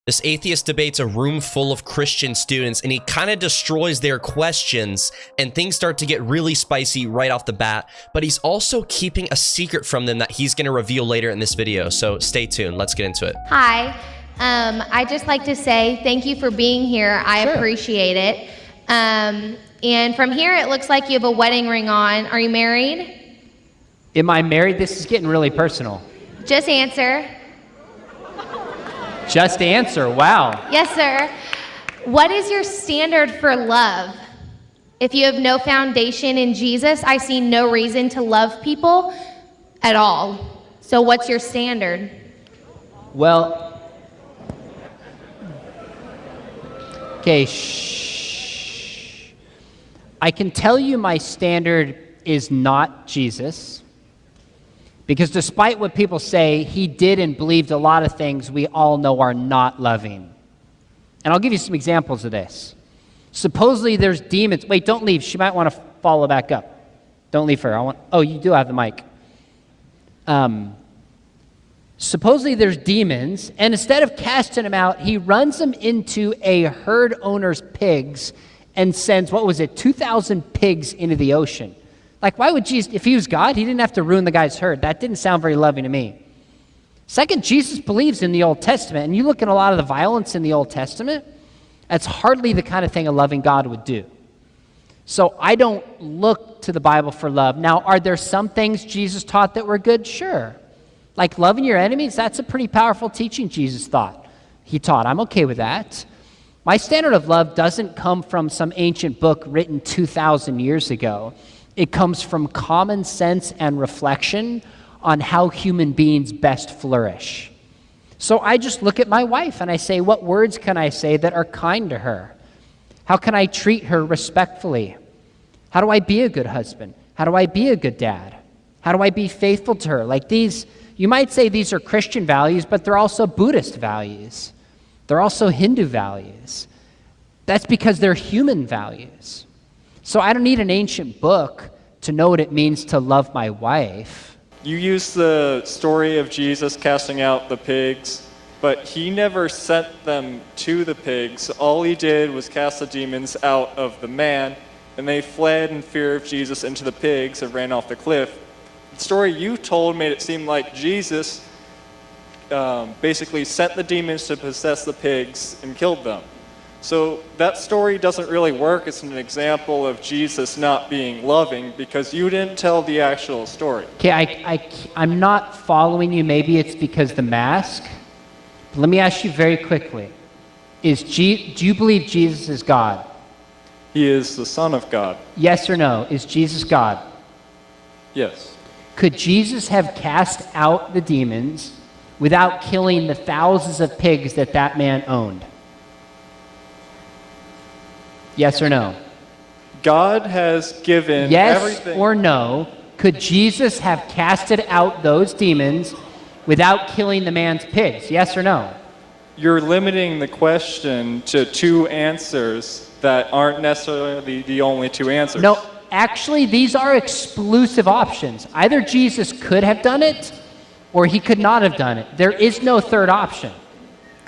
This atheist debates a room full of Christian students, and he kind of destroys their questions, and things start to get really spicy right off the bat, but he's also keeping a secret from them that he's going to reveal later in this video, so stay tuned. Let's get into it. Hi. I'd just like to say thank you for being here. I appreciate it. And from here, it looks like you have a wedding ring on. Are you married? Am I married? This is getting really personal. Just answer. Just answer, wow. Yes, sir. What is your standard for love? If you have no foundation in Jesus, I see no reason to love people at all. So what's your standard? Well, okay, shh. I can tell you my standard is not Jesus. Because despite what people say, he did and believed a lot of things we all know are not loving. And I'll give you some examples of this. Supposedly there's demons. Wait, don't leave. She might want to follow back up. Don't leave her. Oh, you do have the mic. Supposedly there's demons, and instead of casting them out, he runs them into a herd owner's pigs and sends, 2,000 pigs into the ocean. Like, why would Jesus, if he was God, he didn't have to ruin the guy's herd. That didn't sound very loving to me. Second, Jesus believes in the Old Testament, and you look at a lot of the violence in the Old Testament, that's hardly the kind of thing a loving God would do. So I don't look to the Bible for love. Now, are there some things Jesus taught that were good? Sure. Like loving your enemies, that's a pretty powerful teaching Jesus taught. I'm okay with that. My standard of love doesn't come from some ancient book written 2,000 years ago. It comes from common sense and reflection on how human beings best flourish. So I just look at my wife and I say, what words can I say that are kind to her? How can I treat her respectfully? How do I be a good husband? How do I be a good dad? How do I be faithful to her? Like these, you might say these are Christian values, but they're also Buddhist values. They're also Hindu values. That's because they're human values. So I don't need an ancient book to know what it means to love my wife. You use the story of Jesus casting out the pigs, but he never sent them to the pigs. All he did was cast the demons out of the man, and they fled in fear of Jesus into the pigs and ran off the cliff. The story you told made it seem like Jesus basically sent the demons to possess the pigs and killed them. So that story doesn't really work as an example of Jesus not being loving because you didn't tell the actual story. Okay, I'm not following you. Maybe it's because the mask. But let me ask you very quickly. Do you believe Jesus is God? He is the Son of God. Yes or no? Is Jesus God? Yes. Could Jesus have cast out the demons without killing the thousands of pigs that man owned? Yes or no? God has given everything. Yes or no? Could Jesus have casted out those demons without killing the man's pigs? Yes or no? You're limiting the question to two answers that aren't necessarily the only two answers. No, actually, these are exclusive options. Either Jesus could have done it, or he could not have done it. There is no third option.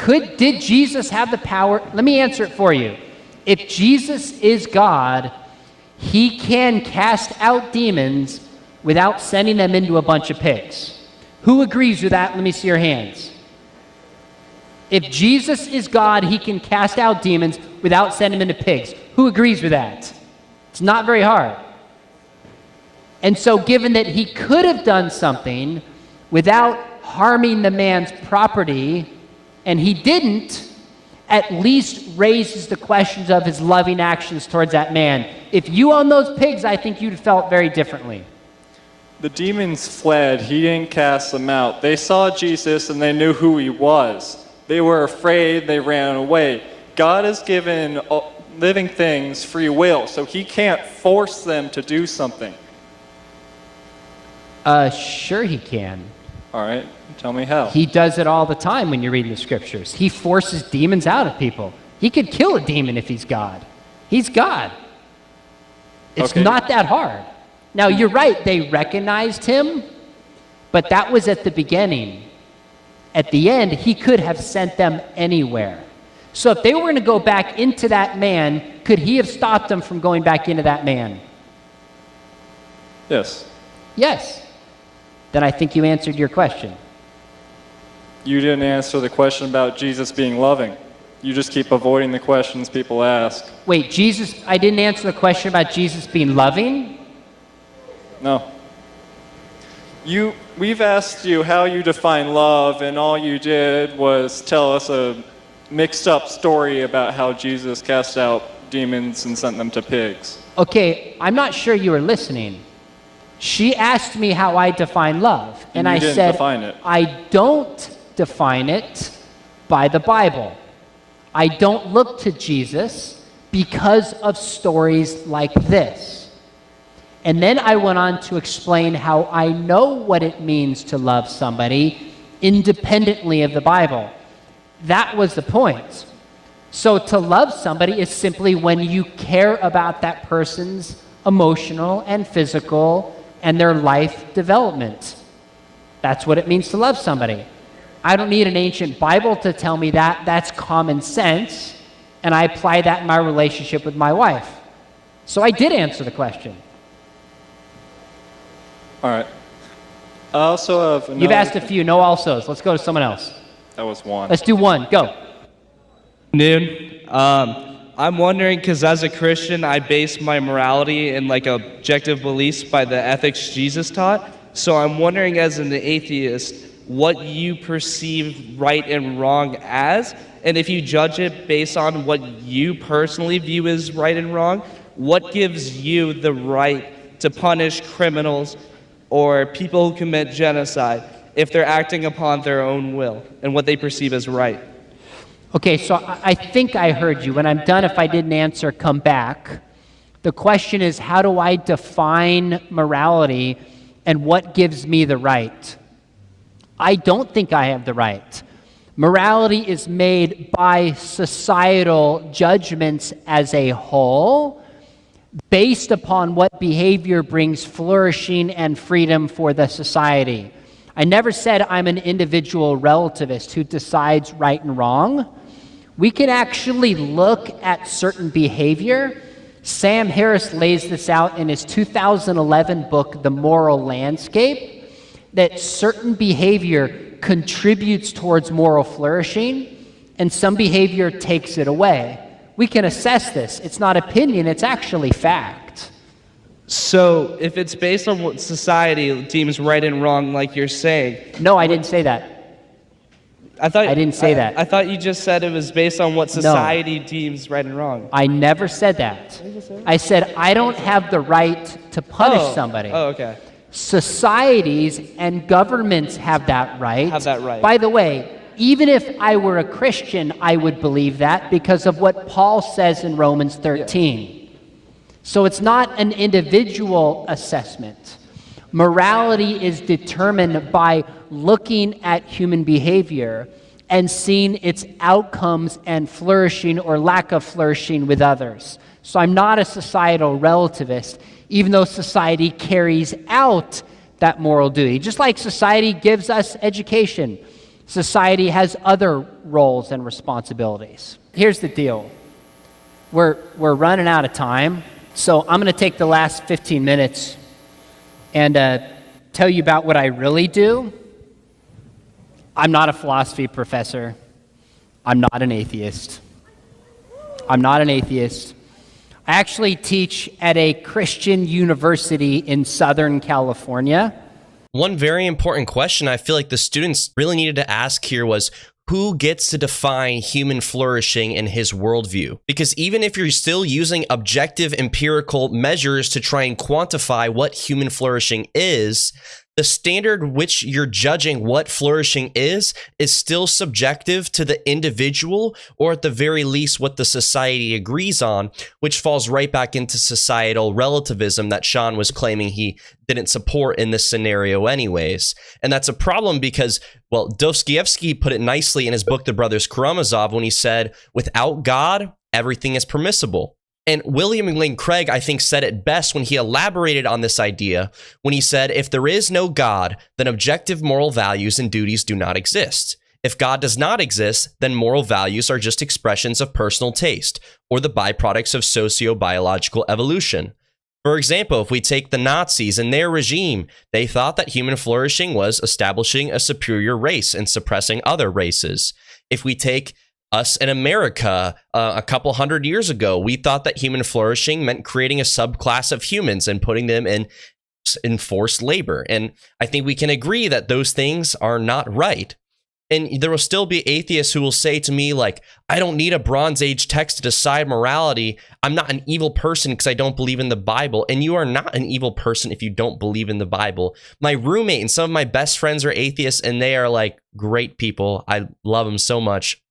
Did Jesus have the power? Let me answer it for you. If Jesus is God, he can cast out demons without sending them into a bunch of pigs. Who agrees with that? Let me see your hands. If Jesus is God, he can cast out demons without sending them into pigs. Who agrees with that? It's not very hard. And so given that he could have done something without harming the man's property, and he didn't, at least raises the questions of his loving actions towards that man. If you own those pigs, I think you'd have felt very differently. The demons fled. He didn't cast them out. They saw Jesus and they knew who he was. They were afraid. They ran away. God has given living things free will, so he can't force them to do something. Sure he can. All right, tell me how. He does it all the time when you're reading the scriptures. He forces demons out of people. He could kill a demon if he's God. He's God. It's not that hard. Now, you're right, they recognized him, but that was at the beginning. At the end, he could have sent them anywhere. So if they were going to go back into that man, could he have stopped them from going back into that man? Yes. Yes. Then I think you answered your question. You didn't answer the question about Jesus being loving. You just keep avoiding the questions people ask. Wait, I didn't answer the question about Jesus being loving? No. We've asked you how you define love, and all you did was tell us a mixed up story about how Jesus cast out demons and sent them to pigs. Okay, I'm not sure you were listening. She asked me how I define love, and I said, define it. I don't define it by the Bible. I don't look to Jesus because of stories like this. And then I went on to explain how I know what it means to love somebody independently of the Bible. That was the point. So to love somebody is simply when you care about that person's emotional and physical and their life development. That's what it means to love somebody. I don't need an ancient Bible to tell me that. That's common sense. And I apply that in my relationship with my wife. So I did answer the question. All right. I also have You've asked a few, no alsos. Let's go to someone else. That was one. Let's do one. Go. Noon. I'm wondering, because as a Christian, I base my morality and like objective beliefs by the ethics Jesus taught. So I'm wondering, as an atheist, what you perceive right and wrong as, and if you judge it based on what you personally view as right and wrong, what gives you the right to punish criminals or people who commit genocide if they're acting upon their own will and what they perceive as right? Okay, so I think I heard you. When I'm done, if I didn't answer, come back. The question is, how do I define morality and what gives me the right? I don't think I have the right. Morality is made by societal judgments as a whole, based upon what behavior brings flourishing and freedom for the society. I never said I'm an individual relativist who decides right and wrong. We can actually look at certain behavior. Sam Harris lays this out in his 2011 book, The Moral Landscape, that certain behavior contributes towards moral flourishing and some behavior takes it away. We can assess this. It's not opinion, it's actually fact. So if it's based on what society deems right and wrong, like you're saying... No, I didn't say that. I didn't say that. I thought you just said it was based on what society deems right and wrong. I never said that. I said I don't have the right to punish somebody. Oh, okay. Societies and governments have that right. Have that right. By the way, even if I were a Christian, I would believe that because of what Paul says in Romans 13. Yeah. So it's not an individual assessment. Morality is determined by looking at human behavior and seeing its outcomes and flourishing or lack of flourishing with others. So I'm not a societal relativist, even though society carries out that moral duty. Just like society gives us education, society has other roles and responsibilities. Here's the deal. We're running out of time, so I'm going to take the last 15 minutes and tell you about what I really do. I'm not a philosophy professor. I'm not an atheist. I'm not an atheist. I actually teach at a Christian university in Southern California. One very important question I feel like the students really needed to ask here was, who gets to define human flourishing in his worldview? Because even if you're still using objective empirical measures to try and quantify what human flourishing is, the standard which you're judging what flourishing is still subjective to the individual, or at the very least what the society agrees on, which falls right back into societal relativism that Sean was claiming he didn't support in this scenario anyways. And that's a problem because, well, Dostoevsky put it nicely in his book, The Brothers Karamazov, when he said, without God, everything is permissible. And William Lane Craig, I think, said it best when he elaborated on this idea, when he said, if there is no God, then objective moral values and duties do not exist. If God does not exist, then moral values are just expressions of personal taste or the byproducts of socio-biological evolution. For example, if we take the Nazis and their regime, they thought that human flourishing was establishing a superior race and suppressing other races. If we take us in America a couple hundred years ago, we thought that human flourishing meant creating a subclass of humans and putting them in enforced labor. And I think we can agree that those things are not right. And there will still be atheists who will say to me, like, I don't need a Bronze Age text to decide morality. I'm not an evil person because I don't believe in the Bible. And you are not an evil person if you don't believe in the Bible. My roommate and some of my best friends are atheists, and they are like great people. I love them so much.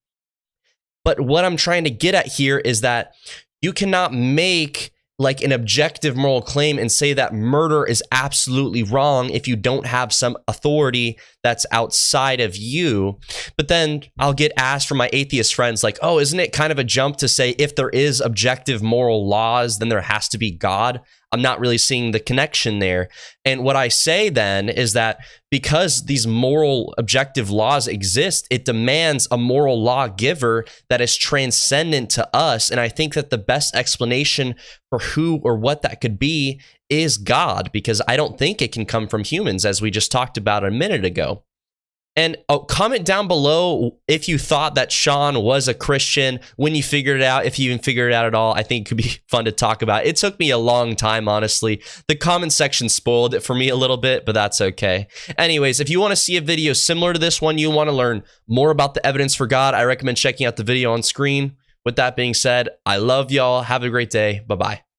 But what I'm trying to get at here is that you cannot make like an objective moral claim and say that murder is absolutely wrong if you don't have some authority that's outside of you. But then I'll get asked from my atheist friends like, oh, isn't it kind of a jump to say if there is objective moral laws, then there has to be God? I'm not really seeing the connection there. And what I say then is that because these moral objective laws exist, it demands a moral lawgiver that is transcendent to us. And I think that the best explanation for who or what that could be is God, because I don't think it can come from humans, as we just talked about a minute ago. And comment down below if you thought that Sean was a Christian when you figured it out, if you even figured it out at all. I think it could be fun to talk about. It took me a long time, honestly. The comment section spoiled it for me a little bit, but that's okay. Anyways, if you want to see a video similar to this one, you want to learn more about the evidence for God, I recommend checking out the video on screen. With that being said, I love y'all. Have a great day. Bye-bye.